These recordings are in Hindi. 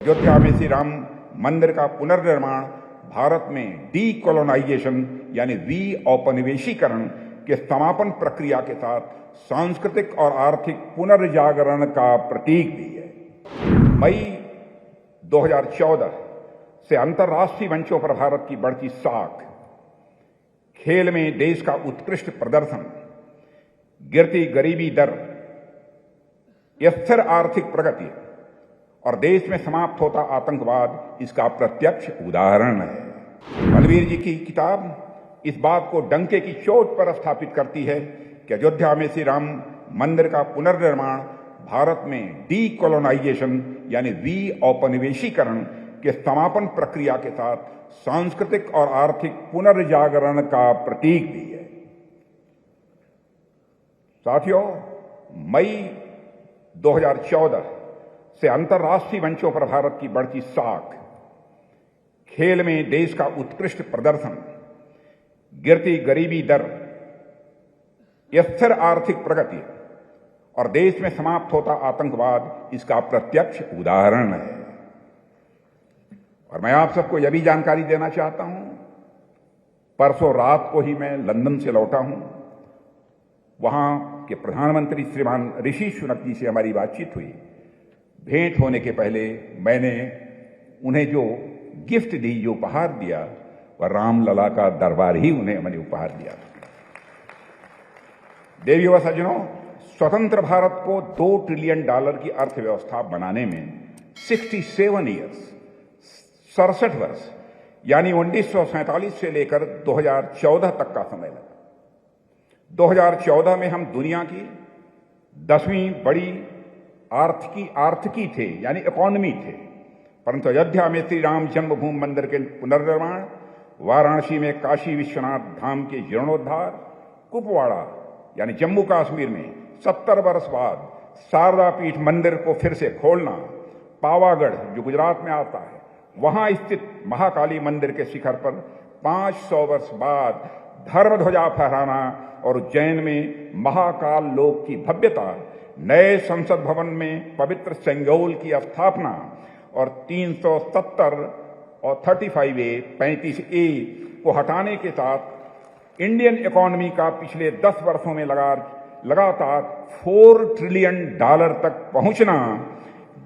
अयोध्या में श्री राम मंदिर का पुनर्निर्माण भारत में डीकोलोनाइजेशन यानी औपनिवेशीकरण के समापन प्रक्रिया के साथ सांस्कृतिक और आर्थिक पुनर्जागरण का प्रतीक भी है। मई 2014 से अंतर्राष्ट्रीय मंचों पर भारत की बढ़ती साख, खेल में देश का उत्कृष्ट प्रदर्शन, गिरती गरीबी दर, स्थिर आर्थिक प्रगति और देश में समाप्त होता आतंकवाद इसका प्रत्यक्ष उदाहरण है। बलवीर जी की किताब इस बात को डंके की चोट पर स्थापित करती है कि अयोध्या में श्री राम मंदिर का पुनर्निर्माण भारत में डीकोलोनाइजेशन यानी औपनिवेशीकरण के समापन प्रक्रिया के साथ सांस्कृतिक और आर्थिक पुनर्जागरण का प्रतीक भी है। साथियों, मई 2014 से अंतर्राष्ट्रीय मंचों पर भारत की बढ़ती साख, खेल में देश का उत्कृष्ट प्रदर्शन, गिरती गरीबी दर, स्थिर आर्थिक प्रगति और देश में समाप्त होता आतंकवाद इसका प्रत्यक्ष उदाहरण है। और मैं आप सबको यह भी जानकारी देना चाहता हूं, परसों रात को ही मैं लंदन से लौटा हूं। वहां के प्रधानमंत्री श्रीमान ऋषि सुनक जी से हमारी बातचीत हुई। भेंट होने के पहले मैंने उन्हें जो गिफ्ट दी, जो उपहार दिया, वह रामलला का दरबार ही उन्हें मैंने उपहार दिया। देवियों व सज्जनों, स्वतंत्र भारत को $2 ट्रिलियन की अर्थव्यवस्था बनाने में 67 वर्ष यानी 1947 से लेकर 2014 तक का समय लगा। 2014 में हम दुनिया की 10वीं बड़ी आर्थिकी थे यानी इकोनॉमी थे, परंतु अयोध्या में श्री राम जन्मभूमि मंदिर के पुनर्निर्माण, वाराणसी में काशी विश्वनाथ धाम के जीर्णोद्धार, कुपवाड़ा यानी जम्मू कश्मीर में 70 वर्ष बाद शारदा पीठ मंदिर को फिर से खोलना, पावागढ़ जो गुजरात में आता है वहां स्थित महाकाली मंदिर के शिखर पर 500 वर्ष बाद धर्म ध्वजा फहराना और उज्जैन में महाकाल लोक की भव्यता, नए संसद भवन में पवित्र सेंगोल की स्थापना और 370 और 35A 35A को हटाने के साथ इंडियन इकोनॉमी का पिछले 10 वर्षों में लगातार $4 ट्रिलियन तक पहुंचना,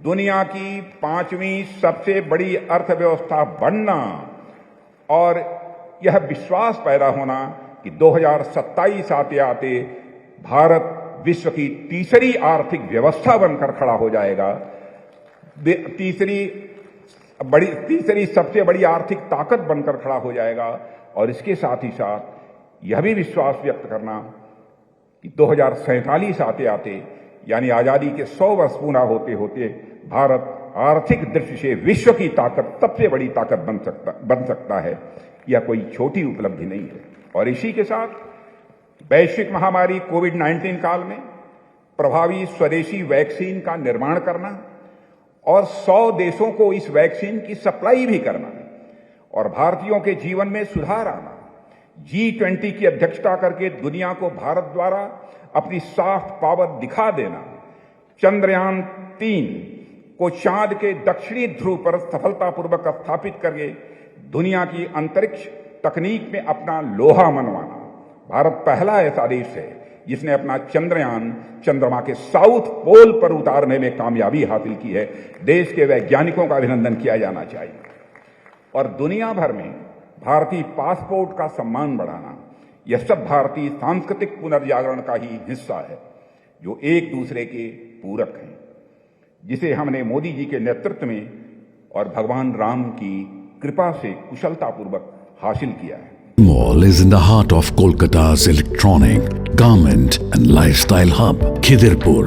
दुनिया की 5वीं सबसे बड़ी अर्थव्यवस्था बनना और यह विश्वास पैदा होना कि 2027 आते आते भारत विश्व की तीसरी आर्थिक व्यवस्था बनकर खड़ा हो जाएगा, तीसरी सबसे बड़ी आर्थिक ताकत बनकर खड़ा हो जाएगा। और इसके साथ ही साथ यह भी विश्वास व्यक्त करना कि 2047 आते आते यानी आजादी के 100 वर्ष पूरा होते होते भारत आर्थिक दृष्टि से विश्व की ताकत, सबसे बड़ी ताकत बन सकता है। यह कोई छोटी उपलब्धि नहीं है। और इसी के साथ वैश्विक महामारी कोविड-19 काल में प्रभावी स्वदेशी वैक्सीन का निर्माण करना और 100 देशों को इस वैक्सीन की सप्लाई भी करना और भारतीयों के जीवन में सुधार आना, G20 की अध्यक्षता करके दुनिया को भारत द्वारा अपनी सॉफ्ट पावर दिखा देना, चंद्रयान 3 को चांद के दक्षिणी ध्रुव पर सफलतापूर्वक स्थापित करके दुनिया की अंतरिक्ष तकनीक में अपना लोहा मनवाना। भारत पहला ऐसा देश है जिसने अपना चंद्रयान चंद्रमा के साउथ पोल पर उतारने में कामयाबी हासिल की है। देश के वैज्ञानिकों का अभिनंदन किया जाना चाहिए। और दुनिया भर में भारतीय पासपोर्ट का सम्मान बढ़ाना, यह सब भारतीय सांस्कृतिक पुनर्जागरण का ही हिस्सा है, जो एक दूसरे के पूरक हैं, जिसे हमने मोदी जी के नेतृत्व में और भगवान राम की कृपा से कुशलतापूर्वक हासिल किया है। Mall is in the heart of Kolkata's electronic, garment and lifestyle hub, Khidirpur.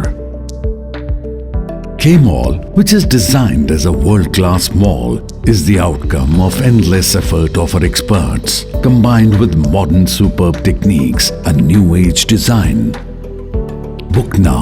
K-Mall, which is designed as a world-class mall, is the outcome of endless effort of our experts, combined with modern superb techniques and new age design. Book now.